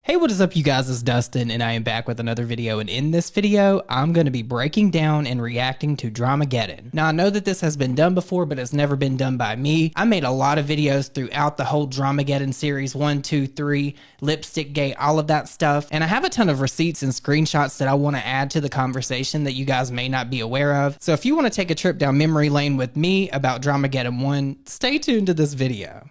Hey, what is up you guys, it's Dustin and I am back with another video, and in this video I'm going to be breaking down and reacting to Dramageddon. Now I know that this has been done before, but it's never been done by me. I made a lot of videos throughout the whole Dramageddon series, 1, 2, 3, Lipstick Gate, all of that stuff, and I have a ton of receipts and screenshots that I want to add to the conversation that you guys may not be aware of. So if you want to take a trip down memory lane with me about Dramageddon 1, stay tuned to this video.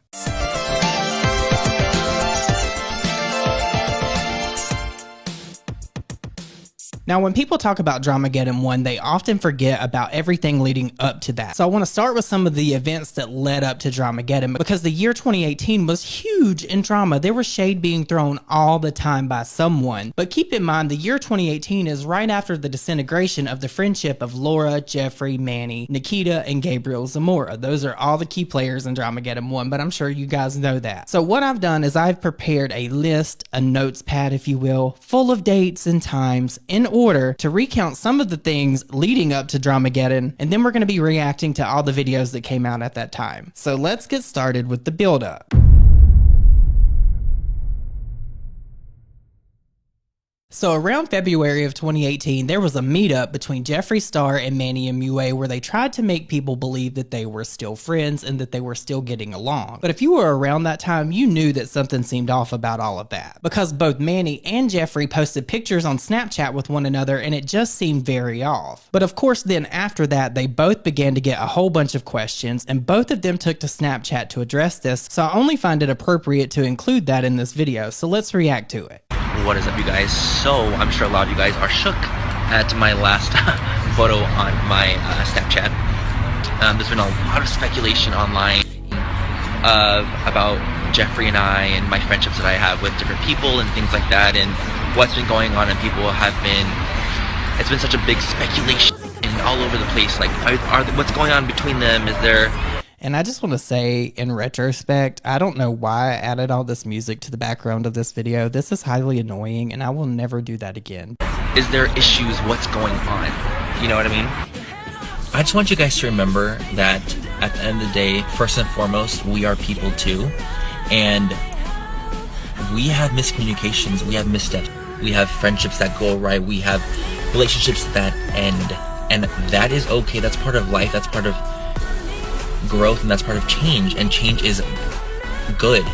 Now, when people talk about Dramageddon 1, they often forget about everything leading up to that. So I want to start with some of the events that led up to Dramageddon, because the year 2018 was huge in drama. There was shade being thrown all the time by someone. But keep in mind, the year 2018 is right after the disintegration of the friendship of Laura, Jeffree, Manny, Nikita, and Gabriel Zamora. Those are all the key players in Dramageddon 1, but I'm sure you guys know that. So what I've done is I've prepared a list, a notes pad if you will, full of dates and times in order to recount some of the things leading up to Dramageddon, and then we're going to be reacting to all the videos that came out at that time. So let's get started with the build-up. So around February of 2018, there was a meetup between Jeffree Star and Manny and MUA where they tried to make people believe that they were still friends and that they were still getting along. But if you were around that time, you knew that something seemed off about all of that, because both Manny and Jeffree posted pictures on Snapchat with one another and it just seemed very off. But of course, then after that, they both began to get a whole bunch of questions, and both of them took to Snapchat to address this, so I only find it appropriate to include that in this video, so let's react to it. What is up, you guys? So I'm sure a lot of you guys are shook at my last photo on my Snapchat. There's been a lot of speculation online about Jeffree and I and my friendships that I have with different people and things like that, and what's been going on, and people have been, it's been such a big speculation all over the place, like what's going on between them, is there... And I just want to say, in retrospect, I don't know why I added all this music to the background of this video. This is highly annoying, and I will never do that again. Is there issues? What's going on? You know what I mean? I just want you guys to remember that at the end of the day, first and foremost, we are people too. And we have miscommunications, we have missteps, we have friendships that go awry, we have relationships that end. And that is okay, that's part of life, that's part of growth, and that's part of change, and change is good.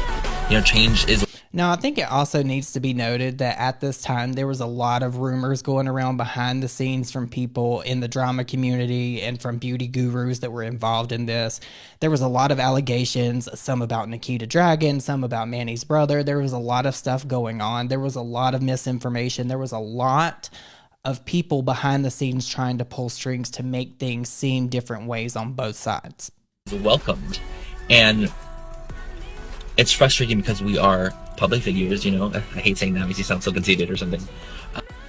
You know, change is... Now, I think it also needs to be noted that at this time, there was a lot of rumors going around behind the scenes from people in the drama community and from beauty gurus that were involved in this. There was a lot of allegations, some about Nikita Dragon, some about Manny's brother. There was a lot of stuff going on. There was a lot of misinformation. There was a lot of people behind the scenes trying to pull strings to make things seem different ways on both sides. Welcomed, and it's frustrating because we are public figures, you know. I hate saying that, makes you sound so conceited or something.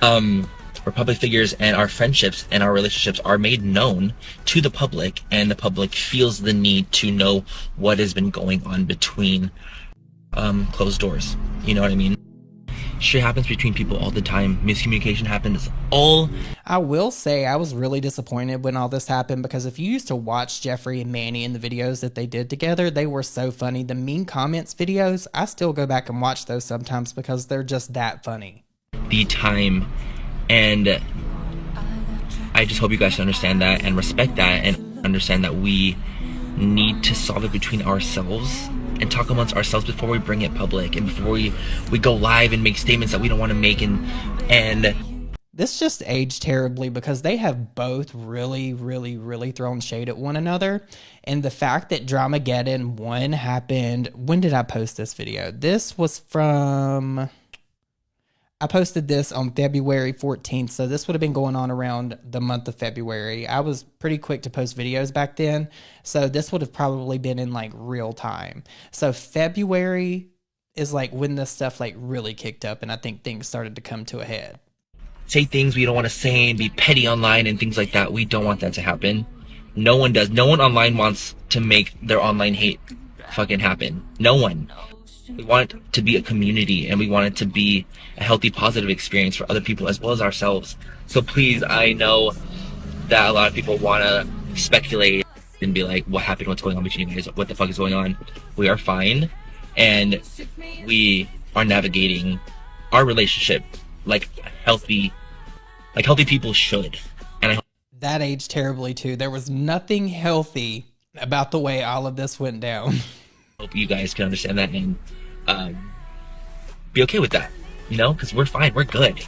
We're public figures, and our friendships and our relationships are made known to the public, and the public feels the need to know what has been going on between closed doors. You know what I mean? Shit happens between people all the time. Miscommunication happens all... I will say I was really disappointed when all this happened, because if you used to watch Jeffree and Manny in the videos that they did together, they were so funny. The mean comments videos, I still go back and watch those sometimes because they're just that funny. The time, and I just hope you guys understand that and respect that, and understand that we need to solve it between ourselves and talk amongst ourselves before we bring it public, and before we go live and make statements that we don't want to make. And this just aged terribly, because they have both really thrown shade at one another. And the fact that Dramageddon 1 happened, when did I post this video? This was from... I posted this on February 14th, so this would have been going on around the month of February. I was pretty quick to post videos back then, so this would have probably been in like real time. So February is like when this stuff like really kicked up, and I think things started to come to a head. Say things we don't want to say and be petty online and things like that. We don't want that to happen. No one does. No one online wants to make their online hate fucking happen. No one. We want it to be a community, and we want it to be a healthy, positive experience for other people as well as ourselves. So please, I know that a lot of people want to speculate and be like, what happened, what's going on between you guys, what the fuck is going on? We are fine, and we are navigating our relationship like healthy people should. And I That aged terribly too. There was nothing healthy about the way all of this went down. hope you guys can understand that and be okay with that, you know, because we're fine, we're good.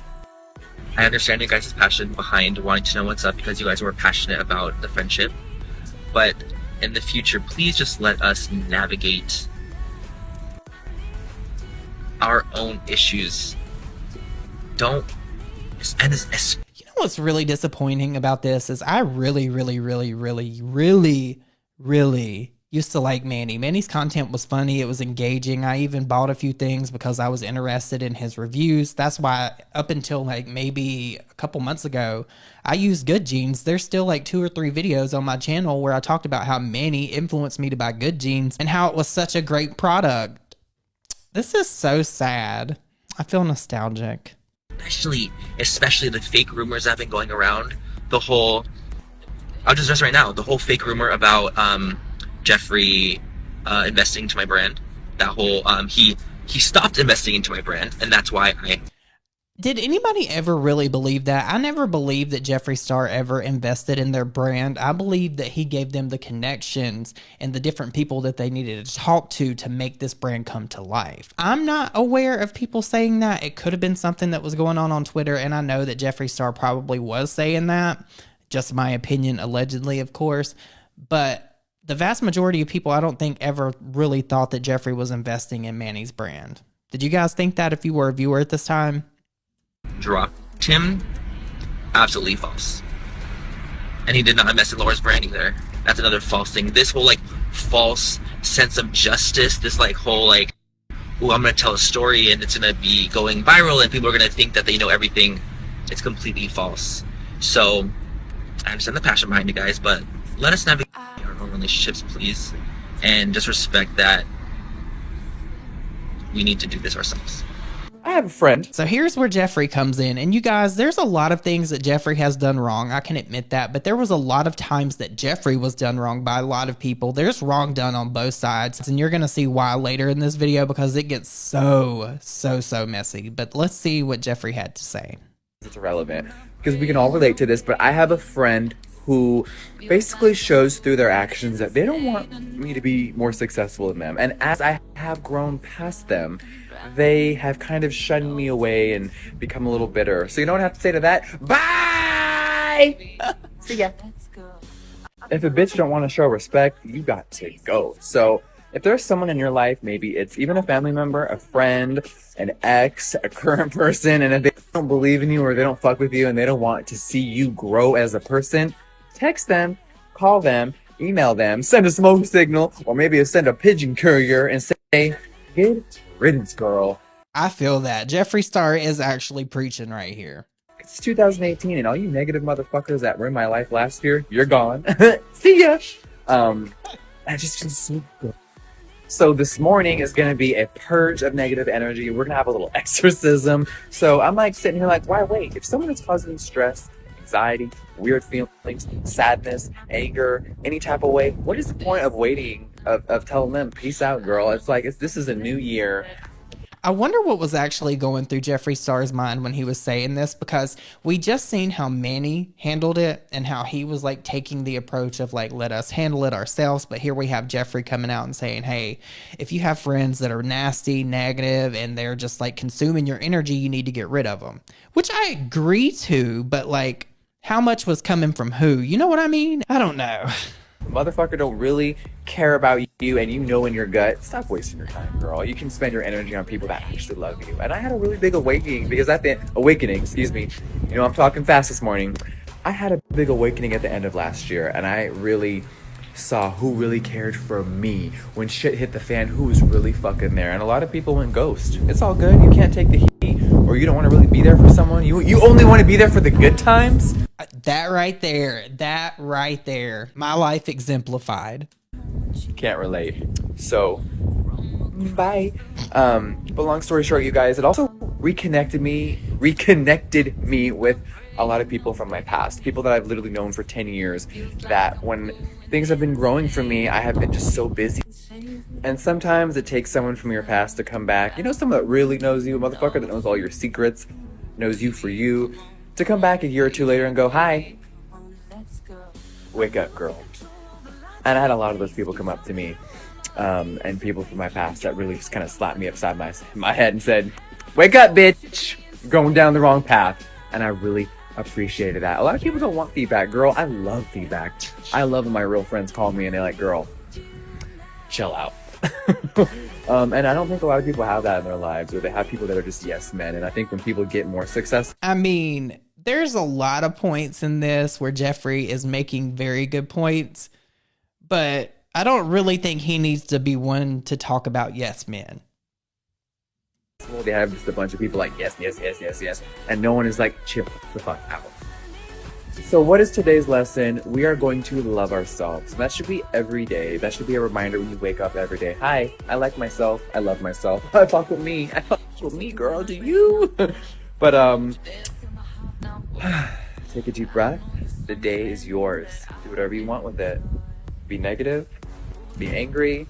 I understand you guys' passion behind wanting to know what's up because you guys were passionate about the friendship, but in the future, please just let us navigate our own issues. Don't, and this, You know what's really disappointing about this is I really used to like Manny. Manny's content was funny. It was engaging. I even bought a few things because I was interested in his reviews. That's why up until like maybe a couple months ago, I used Good Jeans. There's still like 2 or 3 videos on my channel where I talked about how Manny influenced me to buy Good Jeans and how it was such a great product. This is so sad. I feel nostalgic. especially the fake rumors that have been going around. The whole, I'll just address right now, the whole fake rumor about Jeffree investing into my brand. That whole he stopped investing into my brand, and that's why I. Did anybody ever really believe that? I never believed that Jeffree Star ever invested in their brand. I believed that he gave them the connections and the different people that they needed to talk to make this brand come to life. I'm not aware of people saying that. It could have been something that was going on Twitter, and I know that Jeffree Star probably was saying that. Just my opinion, allegedly, of course. But the vast majority of people, I don't think, ever really thought that Jeffree was investing in Manny's brand. Did you guys think that if you were a viewer at this time? Dropped him, absolutely false. And he did not invest in Laura's brand either. That's another false thing. This whole like false sense of justice, this like whole like, oh, I'm gonna tell a story and it's gonna be going viral and people are gonna think that they know everything. It's completely false. So I understand the passion behind you guys, but let us navigate our own relationships, please, and just respect that we need to do this ourselves. I have a friend. So here's where Jeffree comes in. And you guys, there's a lot of things that Jeffree has done wrong. I can admit that. But there was a lot of times that Jeffree was done wrong by a lot of people. There's wrong done on both sides. And you're going to see why later in this video because it gets so messy. But let's see what Jeffree had to say. It's irrelevant because we can all relate to this, but I have a friend who basically shows through their actions that they don't want me to be more successful than them. And as I have grown past them, they have kind of shunned me away and become a little bitter. So you know what I have to say to that? Bye! See ya. If a bitch don't want to show respect, you got to go. So if there's someone in your life, maybe it's even a family member, a friend, an ex, a current person, and if they don't believe in you or they don't fuck with you and they don't want to see you grow as a person, text them, call them, email them, send a smoke signal, or maybe send a pigeon courier and say, good riddance, girl. I feel that. Jeffree Star is actually preaching right here. It's 2018 and all you negative motherfuckers that were in my life last year, you're gone. See ya. I just feel so good. So this morning is going to be a purge of negative energy. We're going to have a little exorcism. So I'm like sitting here like, why wait? If someone is causing stress, anxiety, weird feelings, sadness, anger, any type of way, what is the point of waiting, of telling them, peace out, girl? It's like, this is a new year. I wonder what was actually going through Jeffree Star's mind when he was saying this, because we just seen how Manny handled it and how he was like taking the approach of like, let us handle it ourselves. But here we have Jeffree coming out and saying, hey, if you have friends that are nasty, negative, and they're just like consuming your energy, you need to get rid of them, which I agree to. But like, how much was coming from who? You know what I mean? I don't know. Motherfucker don't really care about you and you know in your gut, stop wasting your time, girl. You can spend your energy on people that actually love you. And I had a really big awakening because at the excuse me, you know, I'm talking fast this morning. I had a big awakening at the end of last year and I really saw who really cared for me. When shit hit the fan, who was really fucking there. And a lot of people went ghost. It's all good. You can't take the heat, or you don't want to really be there for someone. You only want to be there for the good times. That right there, my life exemplified. Can't relate. So bye. But long story short, you guys, it also reconnected me with a lot of people from my past, people that I've literally known for 10 years, that when things have been growing for me, I have been just so busy And sometimes it takes someone from your past to come back. You know, someone that really knows you, a motherfucker that knows all your secrets, knows you for you, to come back a year or two later and go, hi, wake up, girl. And I had a lot of those people come up to me, and people from my past that really just kind of slapped me upside my head and said, wake up, bitch, you're going down the wrong path. And I really appreciated that. A lot of people don't want feedback. Girl, I love feedback. I love when my real friends call me and they're like, girl, chill out. And I don't think a lot of people have that in their lives, or they have people that are just yes men. And I think when people get more successful, I mean, there's a lot of points in this where Jeffree is making very good points, but I don't really think he needs to be one to talk about yes men. they have just a bunch of people like yes, yes, yes, yes, yes, and no one is like chill the fuck out. So what is today's lesson? We are going to love ourselves. That should be every day. That should be a reminder when you wake up every day. Hi, I like myself. I love myself. I fuck with me. I fuck with me, girl. Do you? But take a deep breath. The day is yours. Do whatever you want with it. Be negative, be angry,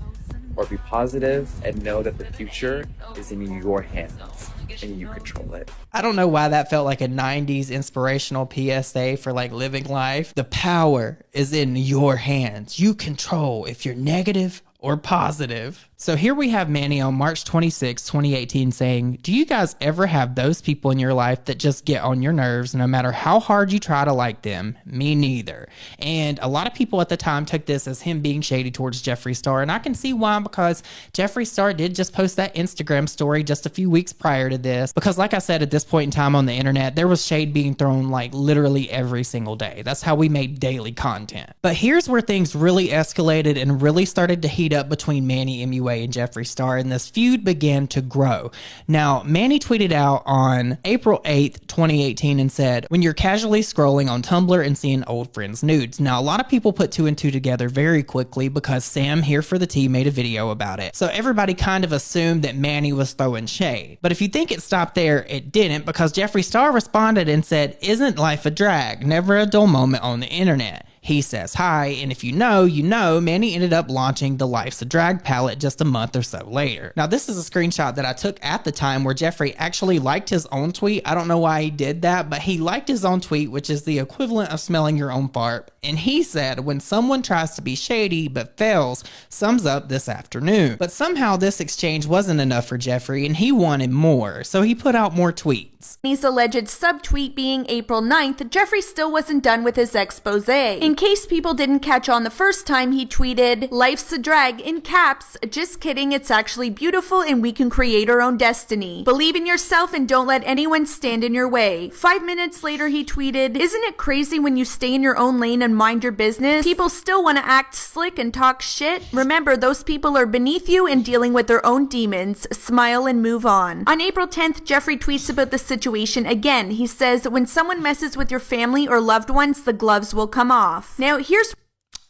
or be positive, and know that the future is in your hands and you control it. I don't know why that felt like a 90s inspirational PSA for like living life. The power is in your hands. You control if you're negative or positive. So here we have Manny on March 26, 2018 saying, do you guys ever have those people in your life that just get on your nerves no matter how hard you try to like them? Me neither. And a lot of people at the time took this as him being shady towards Jeffree Star. And I can see why, because Jeffree Star did just post that Instagram story just a few weeks prior to this. Because like I said, at this point in time on the internet, there was shade being thrown like literally every single day. That's how we made daily content. But here's where things really escalated and really started to heat up between Manny, MUA, and Jeffree Star, and this feud began to grow. Now, Manny tweeted out on April 8th, 2018 and said, when you're casually scrolling on Tumblr and seeing old friends' nudes. Now, a lot of people put two and two together very quickly because Sam here for the tea made a video about it. So everybody kind of assumed that Manny was throwing shade. But if you think it stopped there, it didn't, because Jeffree Star responded and said, isn't life a drag? Never a dull moment on the internet. He says hi, and if you know, you know, Manny ended up launching the Life's a Drag palette just a month or so later. Now, this is a screenshot that I took at the time where Jeffree actually liked his own tweet. I don't know why he did that, but he liked his own tweet, which is the equivalent of smelling your own fart. And he said, when someone tries to be shady but fails, sums up this afternoon. But somehow this exchange wasn't enough for Jeffree, and he wanted more, so he put out more tweets. His alleged subtweet being April 9th, Jeffree still wasn't done with his expose. In case people didn't catch on the first time, he tweeted, life's a drag, in caps, just kidding, it's actually beautiful and we can create our own destiny. Believe in yourself and don't let anyone stand in your way. 5 minutes later, he tweeted, isn't it crazy when you stay in your own lane and mind your business? People still want to act slick and talk shit. Remember, those people are beneath you and dealing with their own demons. Smile and move on. On April 10th, Jeffree tweets about the situation again. He says, when someone messes with your family or loved ones, the gloves will come off. Now,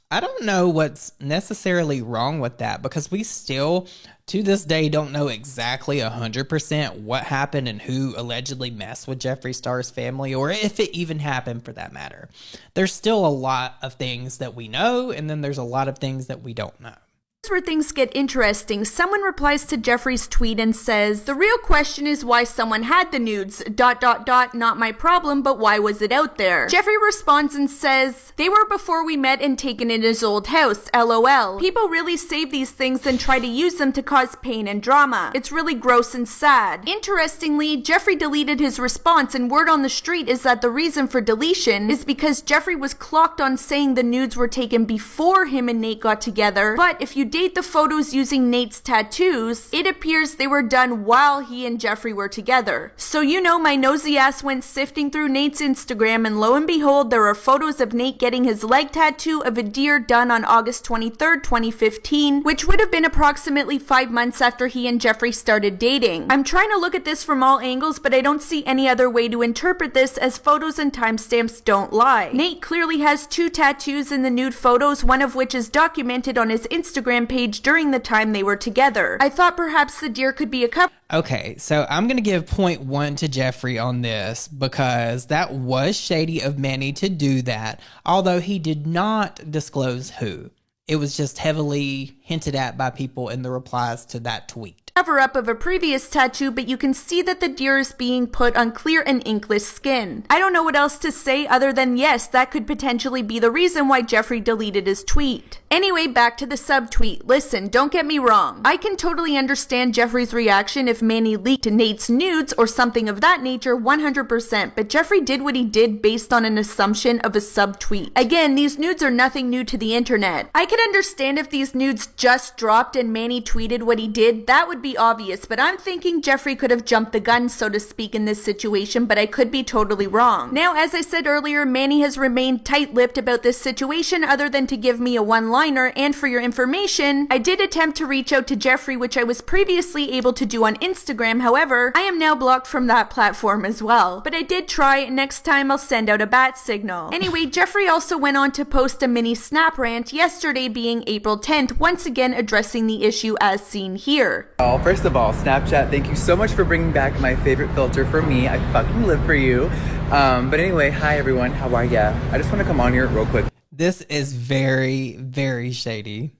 I don't know what's necessarily wrong with that, because we still, to this day, don't know exactly 100% what happened and who allegedly messed with Jeffree Star's family, or if it even happened for that matter. There's still a lot of things that we know, and then there's a lot of things that we don't know. Here's where things get interesting. Someone replies to Jeffree's tweet and says, the real question is why someone had the nudes, ... not my problem, but why was it out there? Jeffree responds and says, they were before we met and taken in his old house, LOL. People really save these things and try to use them to cause pain and drama. It's really gross and sad. Interestingly, Jeffree deleted his response, and word on the street is that the reason for deletion is because Jeffree was clocked on saying the nudes were taken before him and Nate got together, but if you date the photos using Nate's tattoos, it appears they were done while he and Jeffree were together. So you know, my nosy ass went sifting through Nate's Instagram, and lo and behold, there are photos of Nate getting his leg tattoo of a deer done on August 23rd, 2015, which would have been approximately 5 months after he and Jeffree started dating. I'm trying to look at this from all angles, but I don't see any other way to interpret this, as photos and timestamps don't lie. Nate clearly has 2 tattoos in the nude photos, one of which is documented on his Instagram page during the time they were together. I thought perhaps the deer could be a couple. Okay, so I'm going to give point 1 to Jeffree on this, because that was shady of Manny to do that, although he did not disclose who. It was just heavily hinted at by people in the replies to that tweet. Cover-up of a previous tattoo, but you can see that the deer is being put on clear and inkless skin. I don't know what else to say other than yes, that could potentially be the reason why Jeffree deleted his tweet. Anyway, back to the subtweet. Listen, don't get me wrong. I can totally understand Jeffree's reaction if Manny leaked Nate's nudes or something of that nature 100%, but Jeffree did what he did based on an assumption of a subtweet. Again, these nudes are nothing new to the internet. I can understand if these nudes just dropped and Manny tweeted what he did, that would be obvious, but I'm thinking Jeffree could have jumped the gun, so to speak, in this situation, but I could be totally wrong. Now, as I said earlier, Manny has remained tight-lipped about this situation other than to give me a one-liner, and for your information, I did attempt to reach out to Jeffree, which I was previously able to do on Instagram. However, I am now blocked from that platform as well. But I did try, and next time I'll send out a bat signal. Anyway, Jeffree also went on to post a mini snap rant, yesterday being April 10th, once again addressing the issue as seen here. First of all, Snapchat, thank you so much for bringing back my favorite filter for me. I fucking live for you. But anyway, hi everyone, how are ya? I just want to come on here real quick. This is very, very shady.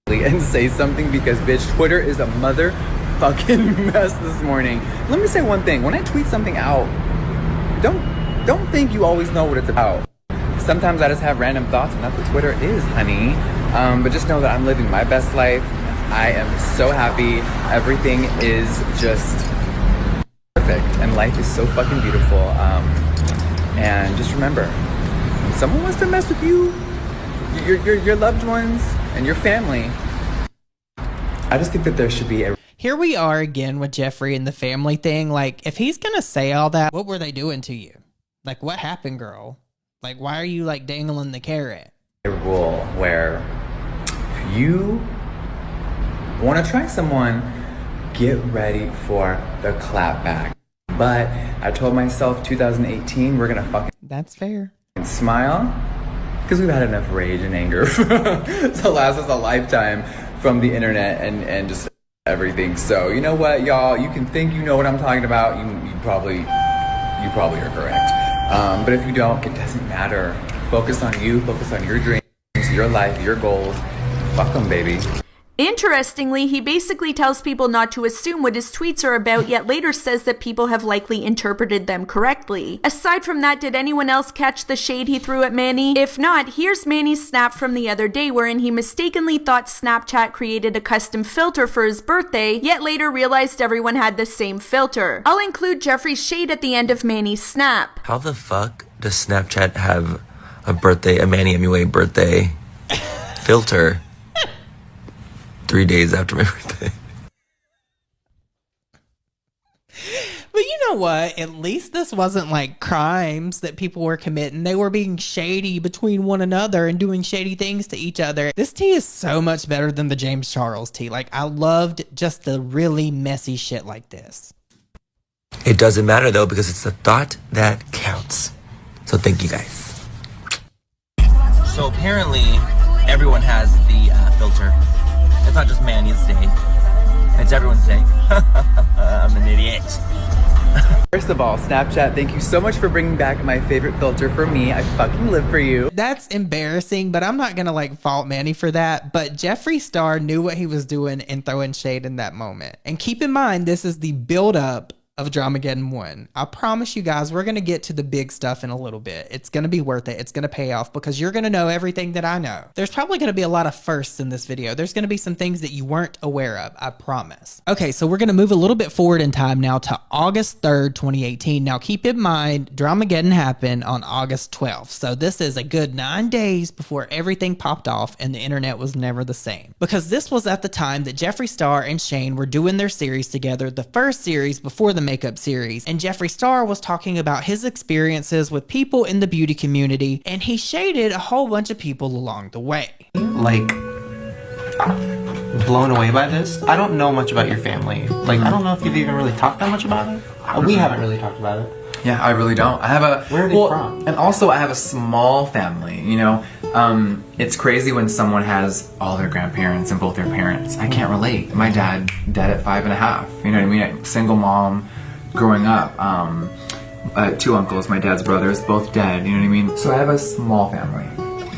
And say something because, bitch, Twitter is a motherfucking mess this morning. Let me say one thing. When I tweet something out, don't think you always know what it's about. Sometimes I just have random thoughts, and that's what Twitter is, honey. But just know that I'm living my best life. I am so happy. Everything is just perfect, and life is so fucking beautiful. And just remember, when someone wants to mess with you, your loved ones, and your family, I just think that there should be a... Here we are again with Jeffree and the family thing. Like, if he's gonna say all that, what were they doing to you? Like, what happened, girl? Like, why are you, like, dangling the carrot? A rule where if you want to try someone, get ready for the clap back. But I told myself 2018, we're gonna fucking... That's fair. Smile, because we've had enough rage and anger to last us a lifetime from the internet and just everything. So you know what, y'all, you can think you know what I'm talking about. You probably are correct. But if you don't, it doesn't matter. Focus on you, focus on your dreams, your life, your goals. Fuck them, baby. Interestingly, he basically tells people not to assume what his tweets are about, yet later says that people have likely interpreted them correctly. Aside from that, did anyone else catch the shade he threw at Manny? If not, here's Manny's snap from the other day wherein he mistakenly thought Snapchat created a custom filter for his birthday, yet later realized everyone had the same filter. I'll include Jeffree's shade at the end of Manny's snap. How the fuck does Snapchat have a Manny MUA birthday filter 3 days after my birthday? But you know what? At least this wasn't like crimes that people were committing. They were being shady between one another and doing shady things to each other. This tea is so much better than the James Charles tea. Like, I loved just the really messy shit like this. It doesn't matter though, because it's the thought that counts. So thank you guys. So apparently everyone has the filter. It's not just Manny's day. It's everyone's day. I'm an idiot. First of all, Snapchat, thank you so much for bringing back my favorite filter for me. I fucking live for you. That's embarrassing, but I'm not gonna like fault Manny for that. But Jeffree Star knew what he was doing and throwing shade in that moment. And keep in mind, this is the build-up of Dramageddon 1. I promise you guys, we're going to get to the big stuff in a little bit. It's going to be worth it. It's going to pay off because you're going to know everything that I know. There's probably going to be a lot of firsts in this video. There's going to be some things that you weren't aware of, I promise. Okay, so we're going to move a little bit forward in time now to August 3rd, 2018. Now keep in mind, Dramageddon happened on August 12th. So this is a good 9 days before everything popped off and the internet was never the same. Because this was at the time that Jeffree Star and Shane were doing their series together, the first series before the makeup series, and Jeffree Star was talking about his experiences with people in the beauty community, and he shaded a whole bunch of people along the way. Like, blown away by this. I don't know much about your family. Like, I don't know if you've even really talked that much about it. We haven't really talked about it. Yeah, I really don't. I have a... Where are they from? And also, I have a small family, you know? It's crazy when someone has all their grandparents and both their parents. I can't relate. My dad, dead at 5.5. You know what I mean? Single mom, growing up. 2 uncles, my dad's brothers, both dead, you know what I mean? So I have a small family.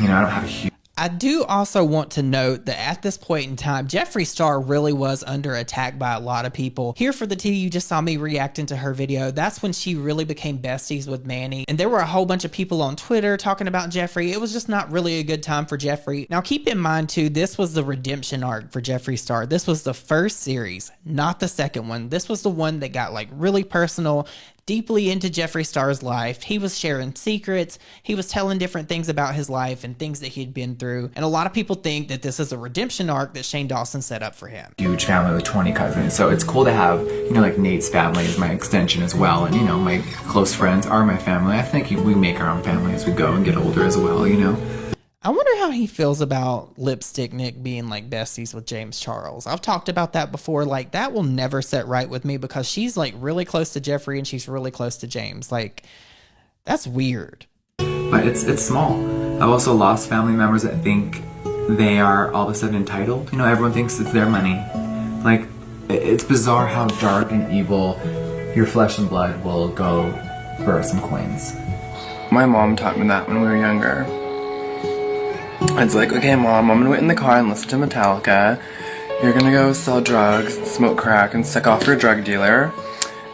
You know, I don't have a huge... I do also want to note that at this point in time, Jeffree Star really was under attack by a lot of people. Here for the tea, you just saw me reacting to her video. That's when she really became besties with Manny. And there were a whole bunch of people on Twitter talking about Jeffree. It was just not really a good time for Jeffree. Now keep in mind too, this was the redemption arc for Jeffree Star. This was the first series, not the second one. This was the one that got like really personal, deeply into Jeffree Star's life. He was sharing secrets. He was telling different things about his life and things that he'd been through. And a lot of people think that this is a redemption arc that Shane Dawson set up for him. Huge family with 20 cousins, so it's cool to have, you know, like Nate's family is my extension as well, and you know, my close friends are my family. I think we make our own family as we go and get older as well, you know. I wonder how he feels about Lipstick Nick being like besties with James Charles. I've talked about that before. Like, that will never set right with me because she's like really close to Jeffree and she's really close to James. Like, that's weird. But it's small. I've also lost family members that think they are all of a sudden entitled. You know, everyone thinks it's their money. Like, it's bizarre how dark and evil your flesh and blood will go for some coins. My mom taught me that when we were younger. It's like, okay, Mom, I'm gonna wait in the car and listen to Metallica. You're gonna go sell drugs, smoke crack, and suck off your drug dealer.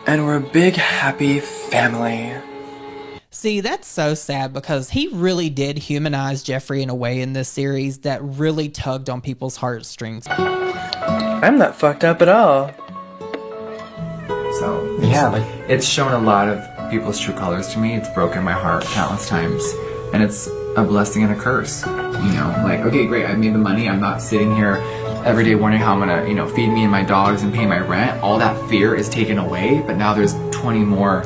And we're a big, happy family. See, that's so sad because he really did humanize Jeffree in a way in this series that really tugged on people's heartstrings. I'm not fucked up at all. So, yeah, like, it's shown a lot of people's true colors to me. It's broken my heart countless times. And it's a blessing and a curse. You know, like, okay, great, I made the money. I'm not sitting here every day wondering how I'm gonna, you know, feed me and my dogs and pay my rent. All that fear is taken away, but now there's 20 more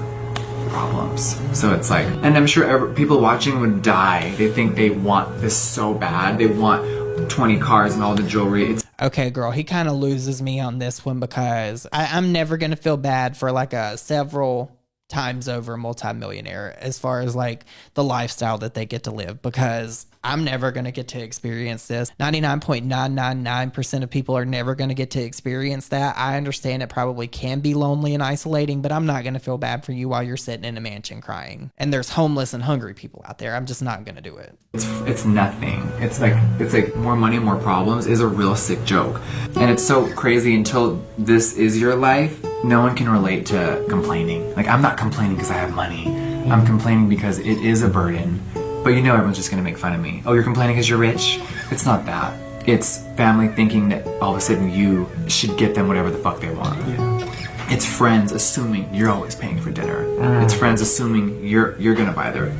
problems. So it's like, and I'm sure people watching would die. They think they want this so bad. They want 20 cars and all the jewelry. Okay, girl, he kind of loses me on this one because I'm never going to feel bad for like a several times over multimillionaire as far as like the lifestyle that they get to live, because I'm never going to get to experience this. 99.999% of people are never going to get to experience that. I understand it probably can be lonely and isolating, but I'm not going to feel bad for you while you're sitting in a mansion crying. And there's homeless and hungry people out there. I'm just not going to do it. It's nothing. It's like more money, more problems is a real sick joke. And it's so crazy until this is your life, no one can relate to complaining. Like, I'm not complaining because I have money. I'm complaining because it is a burden. But you know everyone's just gonna make fun of me. Oh, you're complaining because you're rich? It's not that. It's family thinking that all of a sudden you should get them whatever the fuck they want. Yeah. It's friends assuming you're always paying for dinner. It's friends assuming you're gonna buy their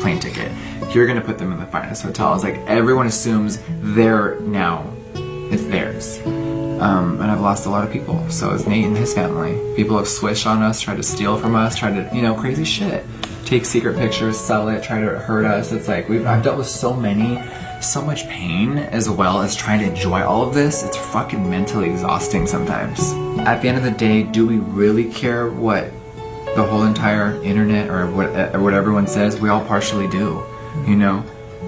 plane ticket. You're gonna put them in the finest hotel. It's like everyone assumes they're now, it's theirs. And I've lost a lot of people. So has Nate and his family. People have switched on us, tried to steal from us, tried to, you know, crazy shit. Take secret pictures, sell it, try to hurt us. It's like I've dealt with so much pain, as well as trying to enjoy all of this. It's fucking mentally exhausting sometimes. At the end of the day, do we really care what the whole entire internet or what everyone says? We all partially do, you know?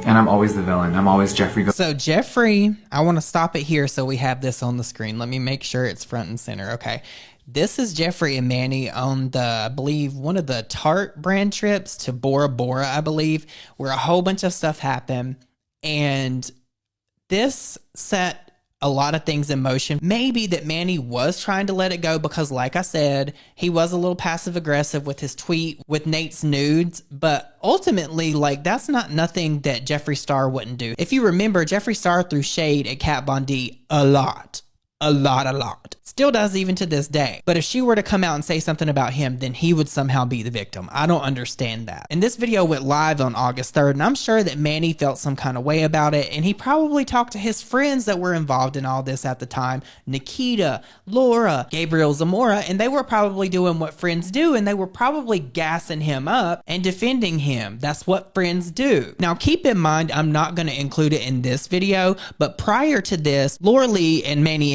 And I'm always the villain. I'm always Jeffree. So Jeffree, I want to stop it here so we have this on the screen. Let me make sure it's front and center. Okay. This is Jeffree and Manny on the, I believe, one of the Tarte brand trips to Bora Bora, I believe, where a whole bunch of stuff happened. And this set a lot of things in motion. Maybe that Manny was trying to let it go because, like I said, he was a little passive aggressive with his tweet with Nate's nudes. But ultimately, like, that's not nothing that Jeffree Star wouldn't do. If you remember, Jeffree Star threw shade at Kat Von D a lot. Still does even to this day. But if she were to come out and say something about him, then he would somehow be the victim. I don't understand that. And this video went live on August 3rd, and I'm sure that Manny felt some kind of way about it, and he probably talked to his friends that were involved in all this at the time. Nikita, Laura, Gabriel, Zamora, and they were probably doing what friends do, and they were probably gassing him up and defending him. That's what friends do. Now keep in mind, I'm not going to include it in this video, but prior to this, Laura Lee and Manny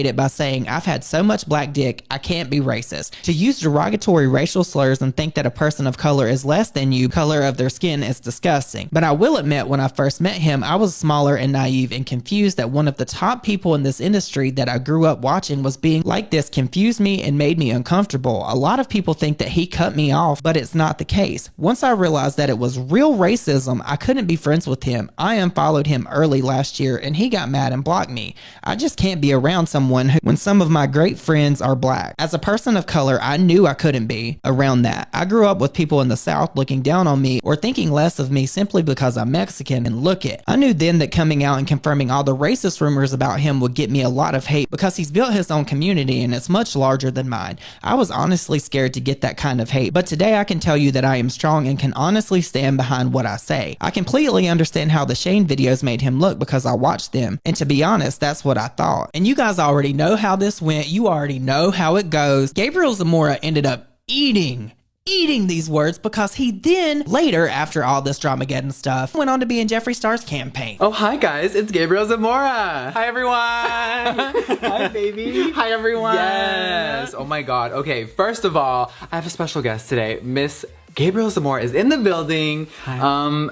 made it by saying, I've had so much black dick, I can't be racist. To use derogatory racial slurs and think that a person of color is less than you, color of their skin, is disgusting. But I will admit, when I first met him, I was smaller and naive and confused that one of the top people in this industry that I grew up watching was being like this confused me and made me uncomfortable. A lot of people think that he cut me off, but it's not the case. Once I realized that it was real racism, I couldn't be friends with him. I unfollowed him early last year and he got mad and blocked me. I just can't be around someone who, when some of my great friends are black. As a person of color, I knew I couldn't be around that. I grew up with people in the South looking down on me or thinking less of me simply because I'm Mexican, and look it. I knew then that coming out and confirming all the racist rumors about him would get me a lot of hate because he's built his own community and it's much larger than mine. I was honestly scared to get that kind of hate, but today I can tell you that I am strong and can honestly stand behind what I say. I completely understand how the Shane videos made him look because I watched them, and to be honest, that's what I thought. And you guys already know how this went. You already know how it goes. Gabriel Zamora ended up eating these words because he then later, after all this Dramageddon stuff, went on to be in Jeffree Star's campaign. Oh, hi guys, it's Gabriel Zamora. Hi everyone. Hi baby. Hi everyone. Yes. Oh my god. Okay, first of all, I have a special guest today. Miss Gabriel Zamora is in the building.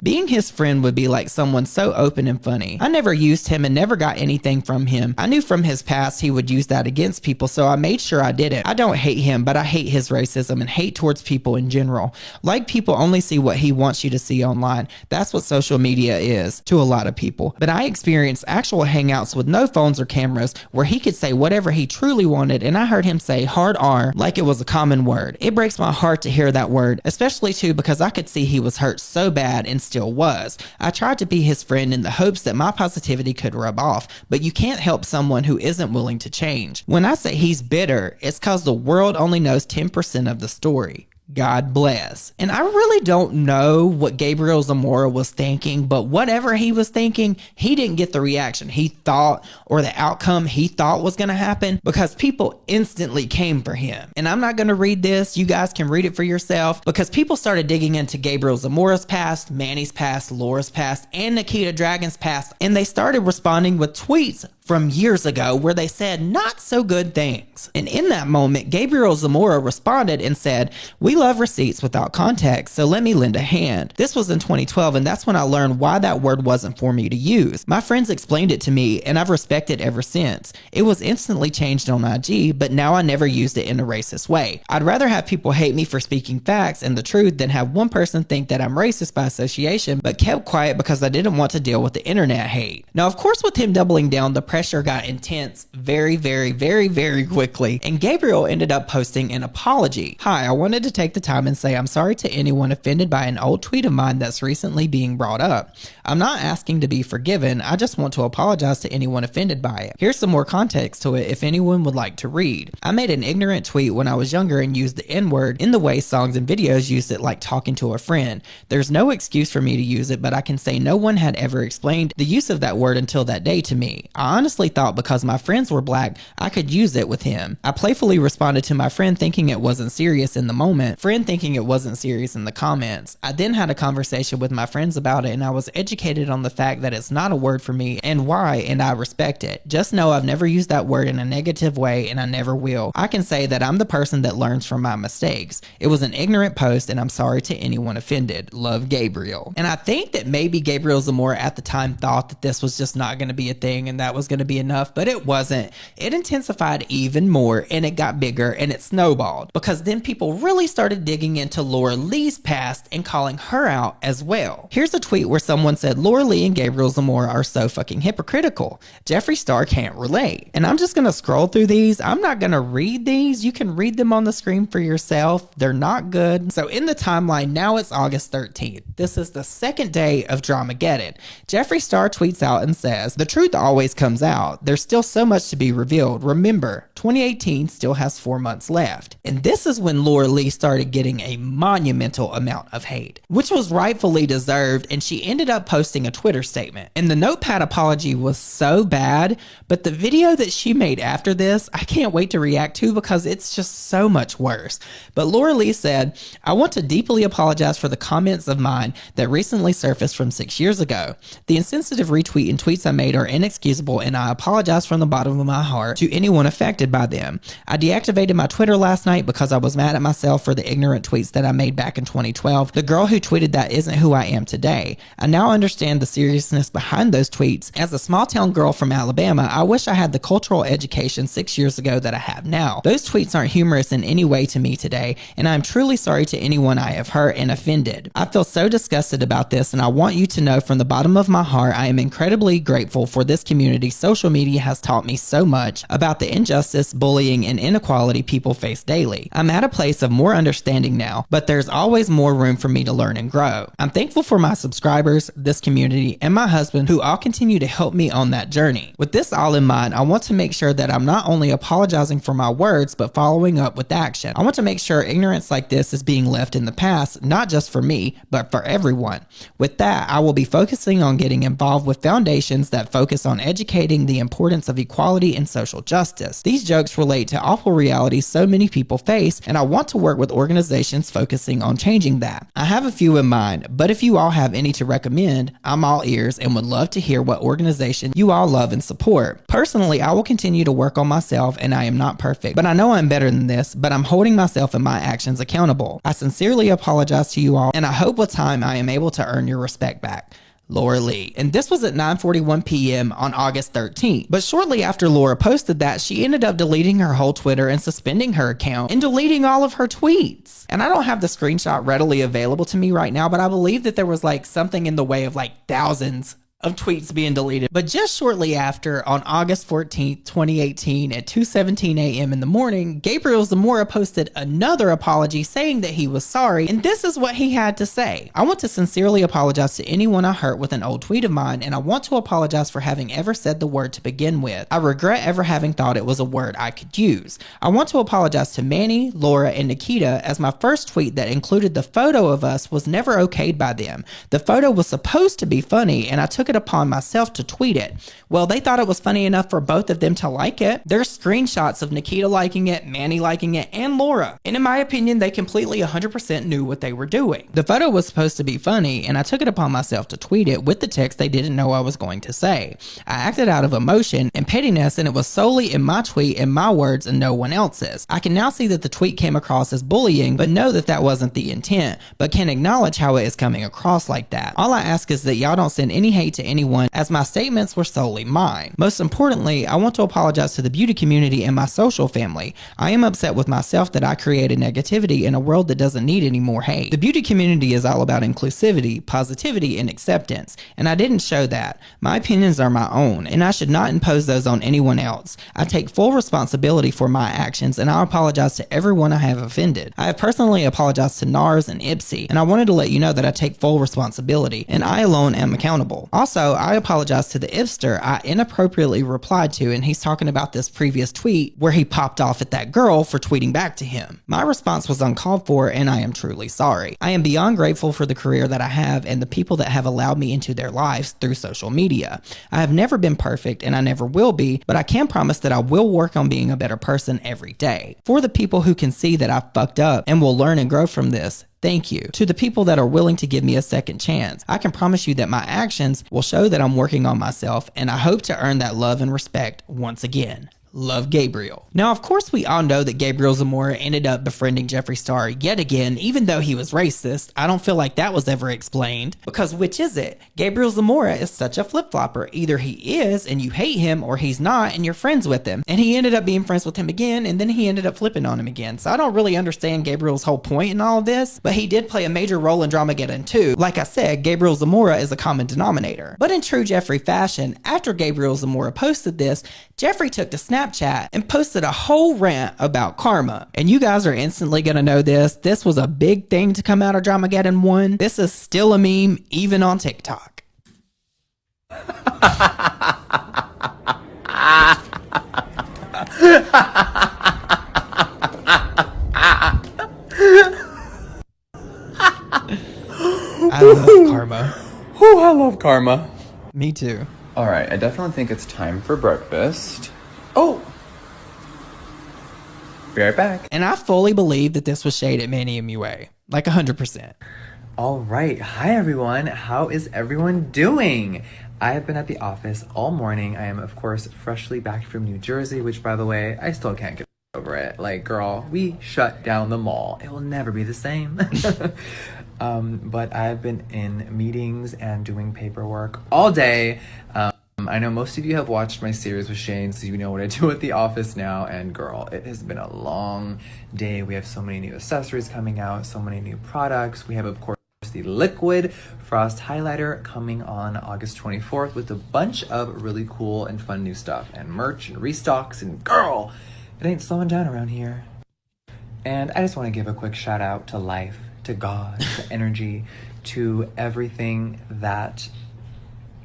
Being his friend would be like someone so open and funny. I never used him and never got anything from him. I knew from his past he would use that against people, so I made sure I didn't. I don't hate him, but I hate his racism and hate towards people in general. Like, people only see what he wants you to see online. That's what social media is to a lot of people. But I experienced actual hangouts with no phones or cameras where he could say whatever he truly wanted, and I heard him say hard R like it was a common word. It breaks my heart to hear that word, especially too because I could see he was hurt so bad and still was. I tried to be his friend in the hopes that my positivity could rub off, but you can't help someone who isn't willing to change. When I say he's bitter, it's cause the world only knows 10% of the story. God bless. And I really don't know what Gabriel Zamora was thinking, but whatever he was thinking, he didn't get the reaction he thought or the outcome he thought was going to happen because people instantly came for him. And I'm not going to read this. You guys can read it for yourself because people started digging into Gabriel Zamora's past, Manny's past, Laura's past, and Nikita Dragon's past, and they started responding with tweets from years ago where they said not so good things. And in that moment, Gabriel Zamora responded and said, "We love receipts without context, so let me lend a hand." This was in 2012, and that's when I learned why that word wasn't for me to use. My friends explained it to me, and I've respected it ever since. It was instantly changed on IG, but now I never used it in a racist way. I'd rather have people hate me for speaking facts and the truth than have one person think that I'm racist by association, but kept quiet because I didn't want to deal with the internet hate. Now, of course, with him doubling down, the pressure got intense very quickly, and Gabriel ended up posting an apology. "Hi, I wanted to take the time and say I'm sorry to anyone offended by an old tweet of mine that's recently being brought up. I'm not asking to be forgiven, I just want to apologize to anyone offended by it. Here's some more context to it if anyone would like to read. I made an ignorant tweet when I was younger and used the N-word in the way songs and videos used it, like talking to a friend. There's no excuse for me to use it, but I can say no one had ever explained the use of that word until that day to me. I honestly thought because my friends were black, I could use it with him. I playfully responded to my friend thinking it wasn't serious in the moment, friend thinking it wasn't serious in the comments. I then had a conversation with my friends about it, and I was educated on the fact that it's not a word for me and why, and I respect it. Just know I've never used that word in a negative way, and I never will. I can say that I'm the person that learns from my mistakes. It was an ignorant post, and I'm sorry to anyone offended. Love, Gabriel." And I think that maybe Gabriel Zamora at the time thought that this was just not going to be a thing and that was going to be enough, but it wasn't. It intensified even more, and it got bigger, and it snowballed because then people really started digging into Laura Lee's past and calling her out as well. Here's a tweet where someone said Laura Lee and Gabriel Zamora are so fucking hypocritical. Jeffree Star can't relate. And I'm just gonna scroll through these. I'm not gonna read these. You can read them on the screen for yourself. They're not good. So in the timeline, now it's August 13th. This is the second day of Dramageddon. Jeffree Star tweets out and says, "The truth always comes out. There's still so much to be revealed. Remember, 2018 still has 4 months left." And this is when Laura Lee started getting a monumental amount of hate, which was rightfully deserved, and she ended up posting a Twitter statement. And the notepad apology was so bad, but the video that she made after this, I can't wait to react to because it's just so much worse. But Laura Lee said, "I want to deeply apologize for the comments of mine that recently surfaced from 6 years ago. The insensitive retweet and tweets I made are inexcusable and and I apologize from the bottom of my heart to anyone affected by them. I deactivated my Twitter last night because I was mad at myself for the ignorant tweets that I made back in 2012. The girl who tweeted that isn't who I am today. I now understand the seriousness behind those tweets. As a small town girl from Alabama, I wish I had the cultural education 6 years ago that I have now. Those tweets aren't humorous in any way to me today, and I'm truly sorry to anyone I have hurt and offended. I feel so disgusted about this, and I want you to know from the bottom of my heart I am incredibly grateful for this community. Social media has taught me so much about the injustice, bullying, and inequality people face daily. I'm at a place of more understanding now, but there's always more room for me to learn and grow. I'm thankful for my subscribers, this community, and my husband who all continue to help me on that journey. With this all in mind, I want to make sure that I'm not only apologizing for my words, but following up with action. I want to make sure ignorance like this is being left in the past, not just for me, but for everyone. With that, I will be focusing on getting involved with foundations that focus on educating the importance of equality and social justice. These jokes relate to awful realities so many people face, and I want to work with organizations focusing on changing that. I have a few in mind, but if you all have any to recommend, I'm all ears and would love to hear what organization you all love and support. Personally, I will continue to work on myself, and I am not perfect, but I know I'm better than this, but I'm holding myself and my actions accountable. I sincerely apologize to you all, and I hope with time I am able to earn your respect back. Laura Lee. And this was at 9:41 p.m. on August 13th. But shortly after Laura posted that, she ended up deleting her whole Twitter and suspending her account and deleting all of her tweets. And I don't have the screenshot readily available to me right now, but I believe that there was like something in the way of like thousands of tweets being deleted. But just shortly after, on August 14th, 2018 at 2:17 a.m. in the morning, Gabriel Zamora posted another apology saying that he was sorry, and this is what he had to say. I want to sincerely apologize to anyone I hurt with an old tweet of mine, and I want to apologize for having ever said the word to begin with. I regret ever having thought it was a word I could use. I want to apologize to Manny, Laura, and Nikita, as my first tweet that included the photo of us was never okayed by them. The photo was supposed to be funny, and I took it upon myself to tweet it. Well, they thought it was funny enough for both of them to like it. There's screenshots of Nikita liking it, Manny liking it, and Laura. And in my opinion, they completely 100% knew what they were doing. The photo was supposed to be funny, and I took it upon myself to tweet it with the text they didn't know I was going to say. I acted out of emotion and pettiness, and it was solely in my tweet and my words and no one else's. I can now see that the tweet came across as bullying, but know that that wasn't the intent, but can acknowledge how it is coming across like that. All I ask is that y'all don't send any hate to anyone, as my statements were solely mine. Most importantly, I want to apologize to the beauty community and my social family. I am upset with myself that I created negativity in a world that doesn't need any more hate. The beauty community is all about inclusivity, positivity, and acceptance, and I didn't show that. My opinions are my own, and I should not impose those on anyone else. I take full responsibility for my actions, and I apologize to everyone I have offended. I have personally apologized to NARS and Ipsy, and I wanted to let you know that I take full responsibility, and I alone am accountable. Also, I apologize to the Ipster I inappropriately replied to, and he's talking about this previous tweet where he popped off at that girl for tweeting back to him. My response was uncalled for, and I am truly sorry. I am beyond grateful for the career that I have and the people that have allowed me into their lives through social media. I have never been perfect, and I never will be, but I can promise that I will work on being a better person every day. For the people who can see that I fucked up and will learn and grow from this, thank you. To the people that are willing to give me a second chance, I can promise you that my actions will show that I'm working on myself, and I hope to earn that love and respect once again. Love, Gabriel. Now, of course, we all know that Gabriel Zamora ended up befriending Jeffree Star yet again, even though he was racist. I don't feel like that was ever explained. Because which is it? Gabriel Zamora is such a flip-flopper. Either he is and you hate him, or he's not and you're friends with him. And he ended up being friends with him again, and then he ended up flipping on him again. So I don't really understand Gabriel's whole point in all of this, but he did play a major role in Dramageddon too. Like I said, Gabriel Zamora is a common denominator. But in true Jeffree fashion, after Gabriel Zamora posted this, Jeffree took to Snapchat and posted a whole rant about karma. And you guys are instantly gonna know this. This was a big thing to come out of Dramageddon 1. This is still a meme, even on TikTok. I love karma. Oh, I love karma. Me too. All right, I definitely think it's time for breakfast. Oh! Be right back. And I fully believe that this was shade at Manny MUA. Like 100%. All right. Hi, everyone. How is everyone doing? I have been at the office all morning. I am, of course, freshly back from New Jersey, which, by the way, I still can't get over it. Like, girl, we shut down the mall. It will never be the same. But I've been in meetings and doing paperwork all day. I know most of you have watched my series with Shane, so you know what I do at the office now. And girl, it has been a long day. We have so many new accessories coming out, so many new products. We have, of course, the Liquid Frost Highlighter coming on August 24th with a bunch of really cool and fun new stuff and merch and restocks. And girl, it ain't slowing down around here. And I just want to give a quick shout out to life, to God, to energy, to everything that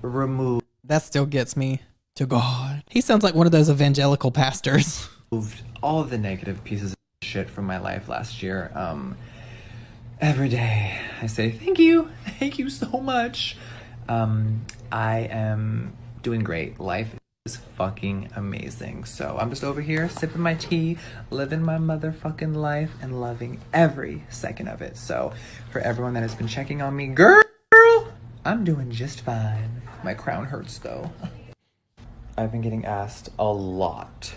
removed That still gets me to God. He sounds like one of those evangelical pastors. all of the negative pieces of shit from my life last year. Every day I say thank you so much. I am doing great. Life is fucking amazing. So I'm just over here sipping my tea, living my motherfucking life, and loving every second of it. So for everyone that has been checking on me, girl, I'm doing just fine. My crown hurts though. I've been getting asked a lot,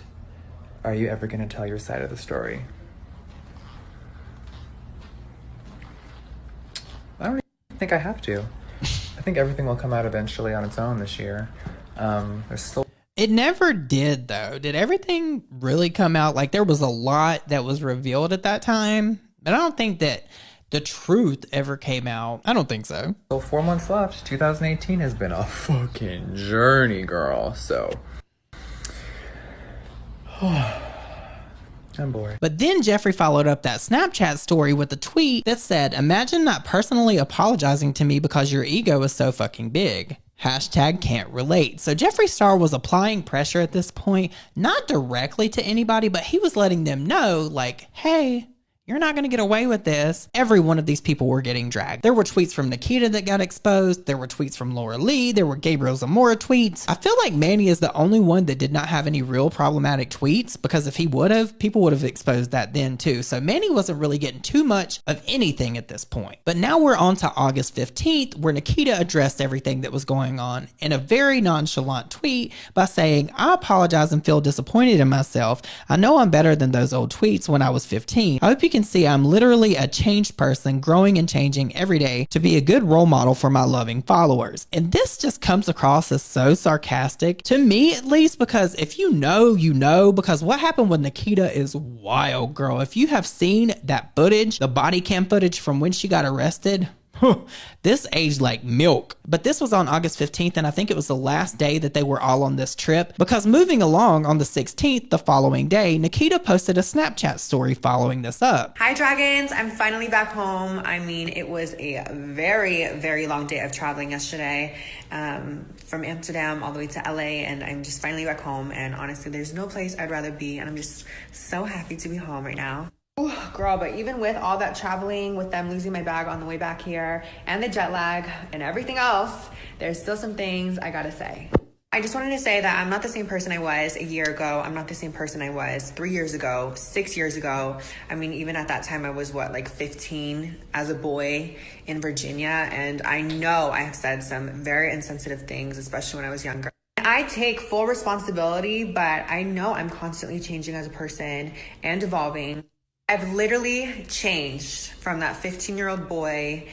are you ever gonna tell your side of the story? I don't even think I have to. I think everything will come out eventually on its own this year. There's still... It never did, though. Did everything really come out? Like, there was a lot that was revealed at that time, but I don't think that the truth ever came out. I don't think so. Still 4 months left. 2018 has been a fucking journey, girl. So... I'm bored. But then Jeffree followed up that Snapchat story with a tweet that said, "Imagine not personally apologizing to me because your ego is so fucking big. Hashtag can't relate." So Jeffree Star was applying pressure at this point, not directly to anybody, but he was letting them know, like, hey, you're not going to get away with this. Every one of these people were getting dragged. There were tweets from Nikita that got exposed. There were tweets from Laura Lee. There were Gabriel Zamora tweets. I feel like Manny is the only one that did not have any real problematic tweets, because if he would have, people would have exposed that then too. So Manny wasn't really getting too much of anything at this point. But now we're on to August 15th, where Nikita addressed everything that was going on in a very nonchalant tweet by saying, "I apologize and feel disappointed in myself. I know I'm better than those old tweets when I was 15. I hope you can see I'm literally a changed person, growing and changing every day to be a good role model for my loving followers." And this just comes across as so sarcastic, to me at least, because if you know, you know, because what happened with Nikita is wild, girl. If you have seen that footage, the body cam footage from when she got arrested, this aged like milk. But this was on August 15th, and I think it was the last day that they were all on this trip, because moving along on the 16th, the following day, Nikita posted a Snapchat story following this up. Hi dragons, I'm finally back home. I mean, it was a very, very long day of traveling yesterday, from Amsterdam all the way to LA, and I'm just finally back home, and honestly, there's no place I'd rather be, and I'm just so happy to be home right now. Ooh, girl, but even with all that traveling, with them losing my bag on the way back here, and the jet lag, and everything else, there's still some things I gotta say. I just wanted to say that I'm not the same person I was a year ago. I'm not the same person I was 3 years ago, 6 years ago. I mean, even at that time, I was, what, like 15 as a boy in Virginia, and I know I have said some very insensitive things, especially when I was younger. I take full responsibility, but I know I'm constantly changing as a person and evolving. I've literally changed from that 15-year-old boy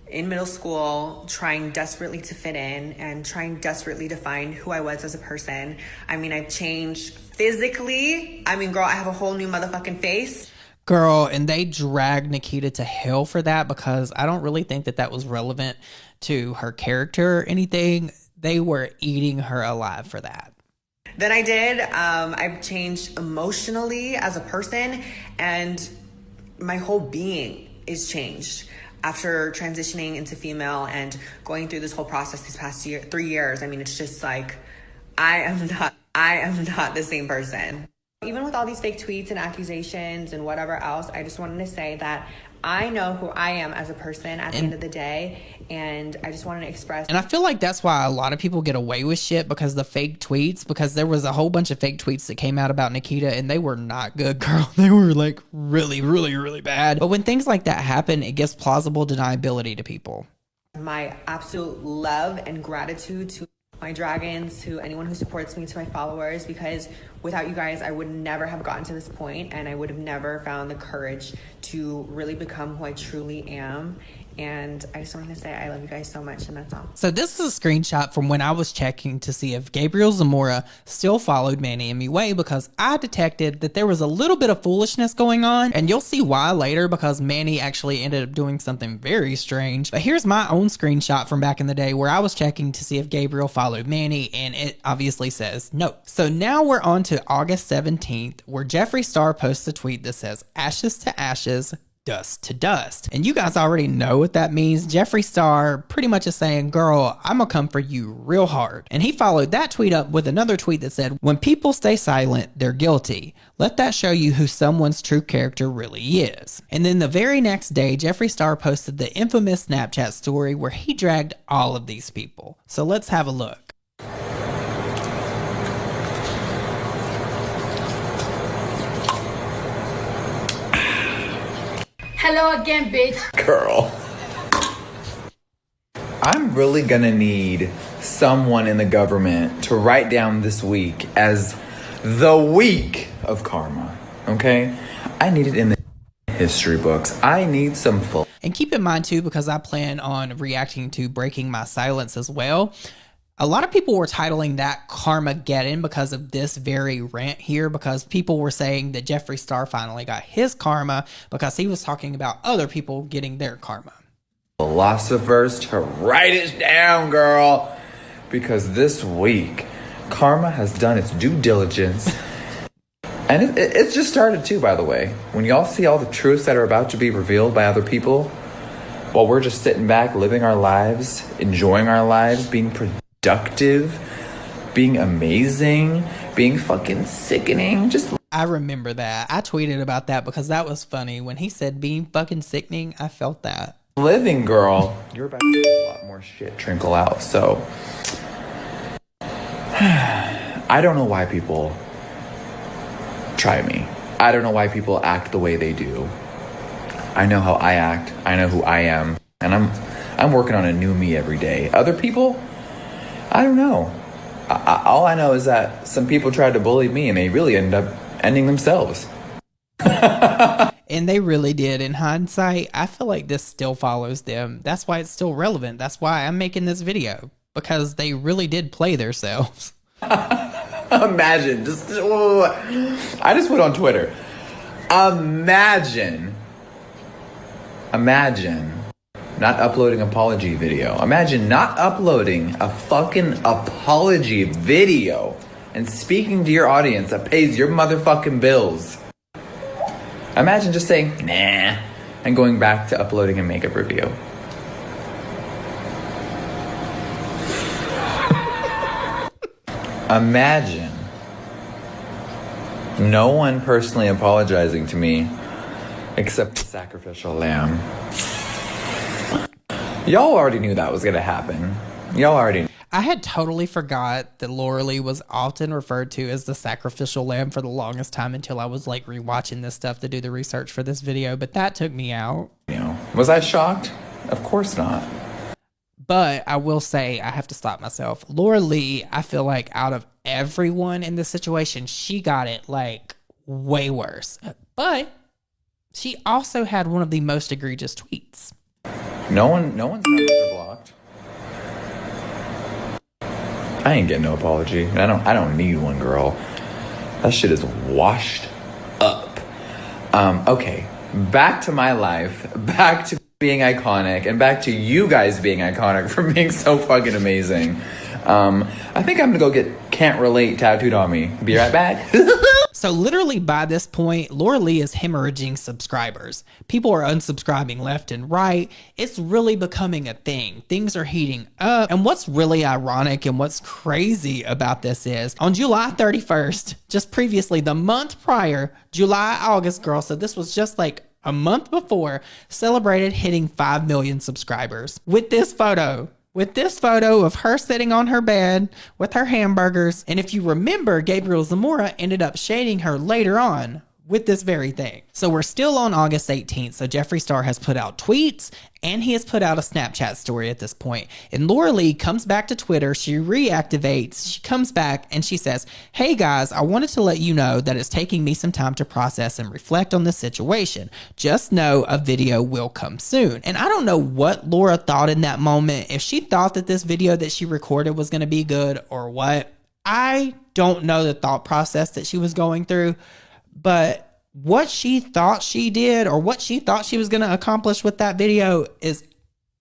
in middle school, trying desperately to fit in and trying desperately to find who I was as a person. I mean, I've changed physically. I mean, girl, I have a whole new motherfucking face. Girl, and they dragged Nikita to hell for that, because I don't really think that that was relevant to her character or anything. They were eating her alive for that. Than I did. I've changed emotionally as a person, and my whole being is changed after transitioning into female and going through this whole process these past 3 years. I mean, it's just like, I am not the same person. Even with all these fake tweets and accusations and whatever else, I just wanted to say that I know who I am as a person at the end of the day, and I just wanted to express. And I feel like that's why a lot of people get away with shit, because the fake tweets, because there was a whole bunch of fake tweets that came out about Nikita, and they were not good, girl. They were like really, really, really bad. But when things like that happen, it gives plausible deniability to people. My absolute love and gratitude to my dragons, to anyone who supports me, to my followers, because without you guys, I would never have gotten to this point, and I would have never found the courage to really become who I truly am. And I just wanted to say I love you guys so much, and that's all. So this is a screenshot from when I was checking to see if Gabriel Zamora still followed Manny and me, because I detected that there was a little bit of foolishness going on, and you'll see why later, because Manny actually ended up doing something very strange. But here's my own screenshot from back in the day where I was checking to see if Gabriel followed Manny, and it obviously says no. So now we're on to August 17th, where Jeffree Star posts a tweet that says, "Ashes to ashes, dust to dust." And you guys already know what that means. Jeffree Star pretty much is saying, girl, I'm gonna come for you real hard. And he followed that tweet up with another tweet that said, "When people stay silent, they're guilty. Let that show you who someone's true character really is." And then the very next day, Jeffree Star posted the infamous Snapchat story where he dragged all of these people. So let's have a look. Hello again, bitch. Girl. I'm really gonna need someone in the government to write down this week as the week of karma, okay? I need it in the history books. I need some full. And keep in mind too, because I plan on reacting to Breaking My Silence as well, a lot of people were titling that Karmageddon because of this very rant here, because people were saying that Jeffree Star finally got his karma because he was talking about other people getting their karma. Philosophers to write it down, girl, because this week karma has done its due diligence. And it's just started too, by the way. When y'all see all the truths that are about to be revealed by other people, while we're just sitting back, living our lives, enjoying our lives, being productive, being amazing, being fucking sickening. I remember that. I tweeted about that because that was funny. When he said being fucking sickening, I felt that. Living, girl. You're about to see a lot more shit trickle out. So I don't know why people try me. I don't know why people act the way they do. I know how I act. I know who I am. And I'm working on a new me every day. Other people, I don't know. All I know is that some people tried to bully me and they really ended up ending themselves. And they really did. In hindsight, I feel like this still follows them. That's why it's still relevant. That's why I'm making this video, because they really did play themselves. Imagine, I just went on Twitter. Imagine not uploading an apology video. Imagine not uploading a fucking apology video and speaking to your audience that pays your motherfucking bills. Imagine just saying, nah, and going back to uploading a makeup review. Imagine no one personally apologizing to me except the sacrificial lamb. Y'all already knew that was gonna happen. Y'all already knew. I had totally forgot that Laura Lee was often referred to as the sacrificial lamb for the longest time until I was like rewatching this stuff to do the research for this video, but that took me out. You know, was I shocked? Of course not. But I will say, I have to stop myself. Laura Lee, I feel like out of everyone in this situation, she got it like way worse. But she also had one of the most egregious tweets. No one's numbers are blocked. I ain't getting no apology. I don't need one, girl. That shit is washed up. Okay, back to my life, back to being iconic, and back to you guys being iconic for being so fucking amazing. I think I'm gonna go get "Can't Relate" tattooed on me. Be right back. So literally by this point, Laura Lee is hemorrhaging subscribers. People are unsubscribing left and right. It's really becoming a thing. Things are heating up. And what's really ironic and what's crazy about this is on July 31st, just previously, the month prior, July, August, girl. So this was just like a month before, celebrated hitting 5 million subscribers with this photo. With this photo of her sitting on her bed with her hamburgers. And if you remember, Gabriel Zamora ended up shading her later on with this very thing. So we're still on August 18th. So Jeffree Star has put out tweets and he has put out a Snapchat story at this point. And Laura Lee comes back to Twitter. She reactivates. She comes back and she says, "Hey guys, I wanted to let you know that it's taking me some time to process and reflect on this situation. Just know a video will come soon." And I don't know what Laura thought in that moment. If she thought that this video that she recorded was going to be good or what. I don't know the thought process that she was going through. But what she thought she did or what she thought she was going to accomplish with that video is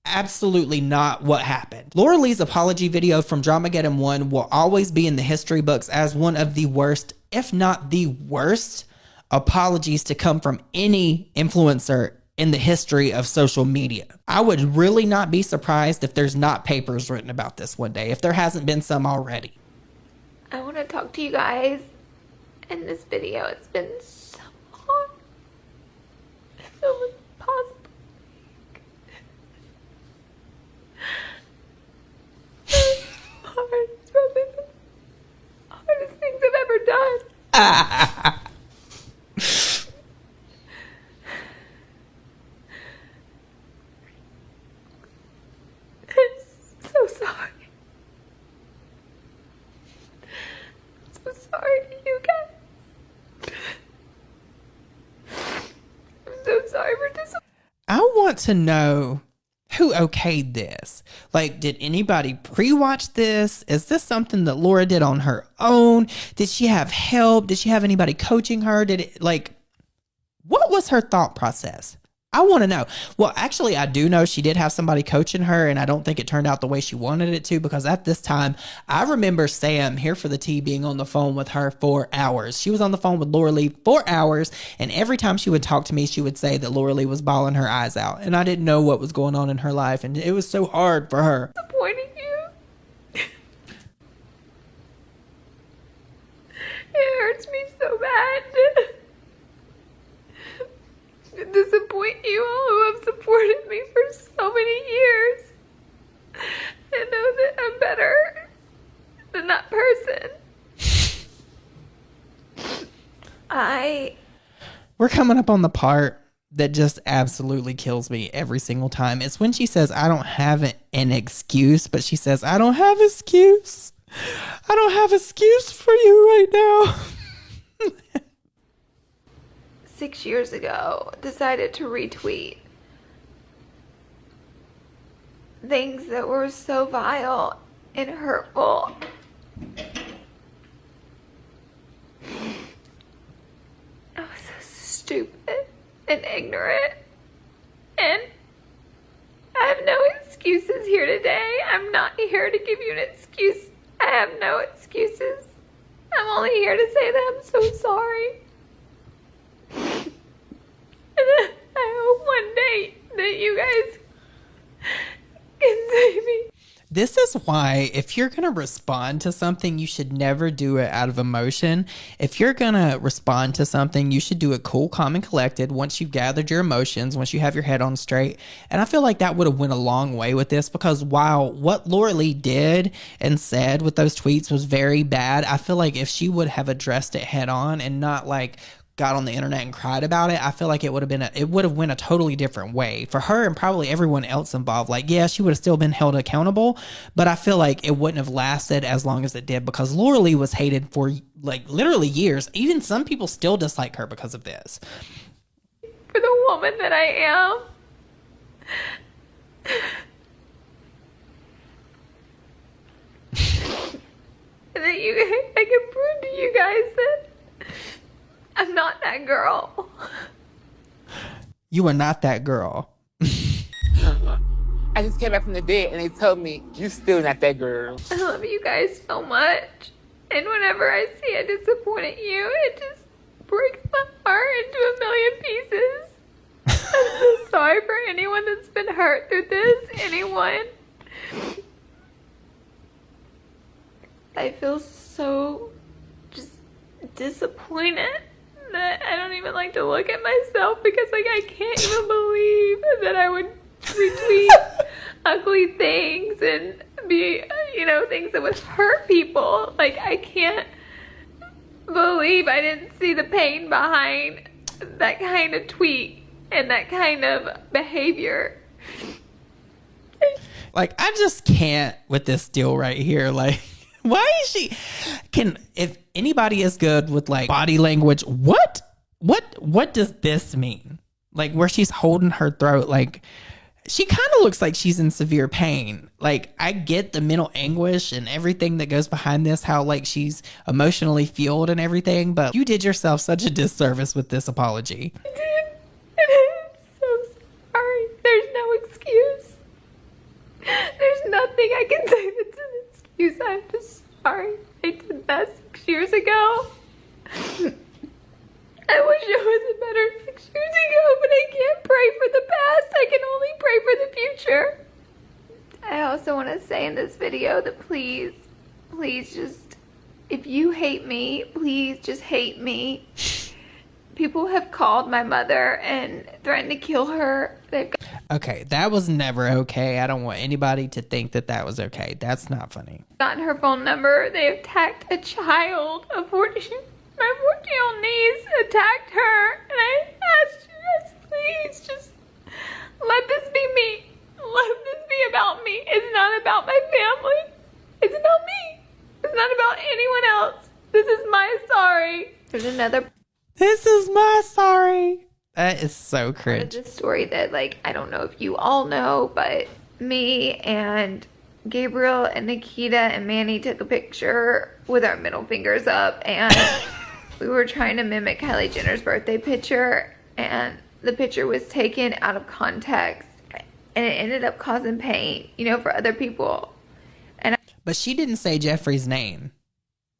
absolutely not what happened. Laura Lee's apology video from Dramageddon 1 will always be in the history books as one of the worst, if not the worst, apologies to come from any influencer in the history of social media. I would really not be surprised if there's not papers written about this one day, if there hasn't been some already. I want to talk to you guys. In this video, it's been so long. If it was possible. It's hard. It's probably the hardest things I've ever done. I'm so sorry. I'm so sorry to you guys. I'm so sorry for this. I want to know who okayed this. Like, did anybody pre-watch this? Is this something that Laura did on her own? Did she have help? Did she have anybody coaching her? What was her thought process? I want to know. Well, actually, I do know she did have somebody coaching her, and I don't think it turned out the way she wanted it to, because at this time, I remember Sam here for the tea being on the phone with her for hours. She was on the phone with Laura Lee for hours, and every time she would talk to me, she would say that Laura Lee was bawling her eyes out, and I didn't know what was going on in her life, and it was so hard for her. Disappointing you. It hurts me so bad. To disappoint you all who have supported me for so many years. I know that I'm better than that person. We're coming up on the part that just absolutely kills me every single time. It's when she says, "I don't have an excuse," but she says, "I don't have excuse. I don't have excuse for you right now." 6 years ago, decided to retweet things that were so vile and hurtful. I was so stupid and ignorant, and I have no excuses here today. I'm not here to give you an excuse. I have no excuses. I'm only here to say that I'm so sorry. And I hope one day that you guys can save me. This is why if you're going to respond to something, you should never do it out of emotion. If you're going to respond to something, you should do it cool, calm, and collected once you've gathered your emotions, once you have your head on straight. And I feel like that would have went a long way with this, because while what Laura Lee did and said with those tweets was very bad, I feel like if she would have addressed it head on and not like got on the internet and cried about it, I feel like it would have went a totally different way for her and probably everyone else involved. Like, yeah, she would have still been held accountable, but I feel like it wouldn't have lasted as long as it did, because Laura Lee was hated for like literally years. Even some people still dislike her because of this. For the woman that I am. And that I can prove to you guys that I'm not that girl. You are not that girl. I just came back from the dead and they told me, you still not that girl. I love you guys so much. And whenever I see I disappointed you, it just breaks my heart into a million pieces. I'm so sorry for anyone that's been hurt through this. Anyone. I feel so just disappointed that I don't even like to look at myself because, like, I can't even believe that I would retweet ugly things and be, you know, things that would hurt people. Like, I can't believe I didn't see the pain behind that kind of tweet and that kind of behavior. Like, I just can't with this deal right here. Like, why is she... If anybody is good with, like, body language, what does this mean? Like, where she's holding her throat, like, she kind of looks like she's in severe pain. Like, I get the mental anguish and everything that goes behind this, how, like, she's emotionally fueled and everything, but you did yourself such a disservice with this apology. I did. And I'm so sorry. There's no excuse. There's nothing I can say that's an excuse. I'm just sorry. I did that 6 years ago. I wish it was better 6 years ago, but I can't pray for the past. I can only pray for the future. I also want to say in this video that please just, if you hate me, please just hate me. People have called my mother and threatened to kill her. Okay, that was never okay. I don't want anybody to think that that was okay. That's not funny. Gotten her phone number. They attacked a child. My 14-year-old niece attacked her. And I asked you guys, please just let this be me. Let this be about me. It's not about my family. It's about me. It's not about anyone else. This is my sorry. There's another... This is my sorry. That is so cringe. This story that, like, I don't know if you all know, but me and Gabriel and Nikita and Manny took a picture with our middle fingers up, and we were trying to mimic Kylie Jenner's birthday picture, and the picture was taken out of context, and it ended up causing pain, you know, for other people. But she didn't say Jeffree's name.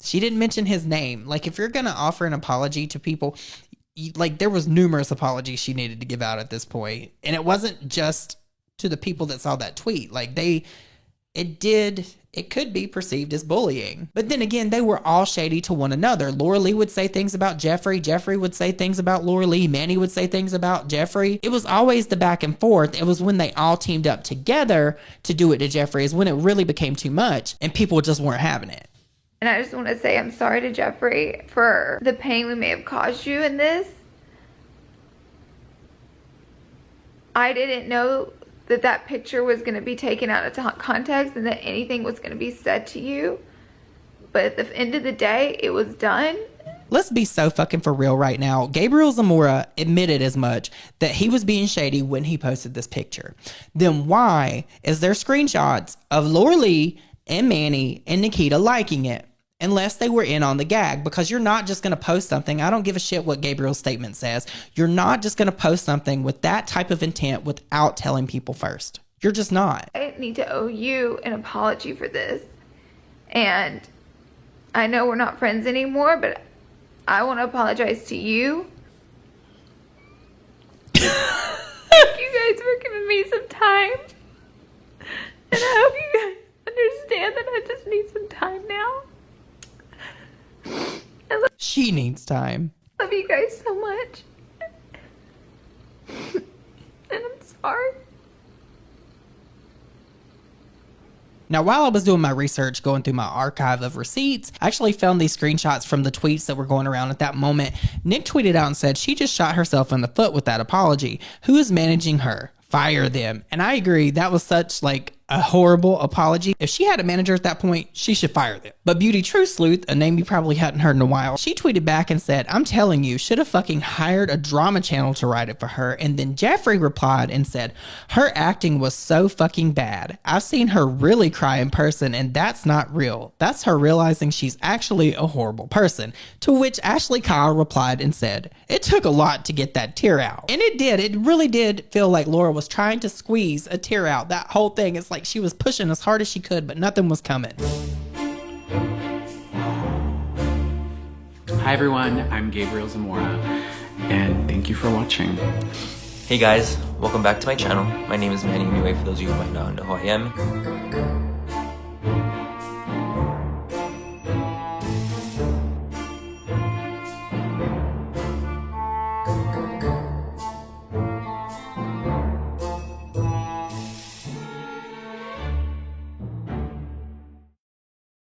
She didn't mention his name. Like, if you're going to offer an apology to people, like, there was numerous apologies she needed to give out at this point. And it wasn't just to the people that saw that tweet. Like, it could be perceived as bullying. But then again, they were all shady to one another. Laura Lee would say things about Jeffree. Jeffree would say things about Laura Lee. Manny would say things about Jeffree. It was always the back and forth. It was when they all teamed up together to do it to Jeffree is when it really became too much and people just weren't having it. And I just want to say I'm sorry to Jeffree for the pain we may have caused you in this. I didn't know that that picture was going to be taken out of context and that anything was going to be said to you. But at the end of the day, it was done. Let's be so fucking for real right now. Gabriel Zamora admitted as much that he was being shady when he posted this picture. Then why is there screenshots of Laura Lee and Manny and Nikita liking it? Unless they were in on the gag, because you're not just going to post something. I don't give a shit what Gabriel's statement says. You're not just going to post something with that type of intent without telling people first. You're just not. I need to owe you an apology for this. And I know we're not friends anymore, but I want to apologize to you. Thank you guys for giving me some time. And I hope you guys understand that I just need some time now. She needs time. I love you guys so much. And I'm sorry. Now, while I was doing my research, going through my archive of receipts, I actually found these screenshots from the tweets that were going around at that moment. Nick tweeted out and said she just shot herself in the foot with that apology. Who is managing her? Fire them. And I agree, that was such like a horrible apology. If she had a manager at that point, she should fire them. But Beauty True Sleuth, a name you probably hadn't heard in a while, she tweeted back and said, I'm telling you, should have fucking hired a drama channel to write it for her. And then Jeffree replied and said, her acting was so fucking bad. I've seen her really cry in person and that's not real. That's her realizing she's actually a horrible person. To which Ashley Kyle replied and said, it took a lot to get that tear out. And it did. It really did feel like Laura was trying to squeeze a tear out. That whole thing, it's like she was pushing as hard as she could, but nothing was coming. Hi everyone, I'm Gabriel Zamora, and thank you for watching. Hey guys, welcome back to my channel. My name is Manny, anyway, for those of you who might not know who I am.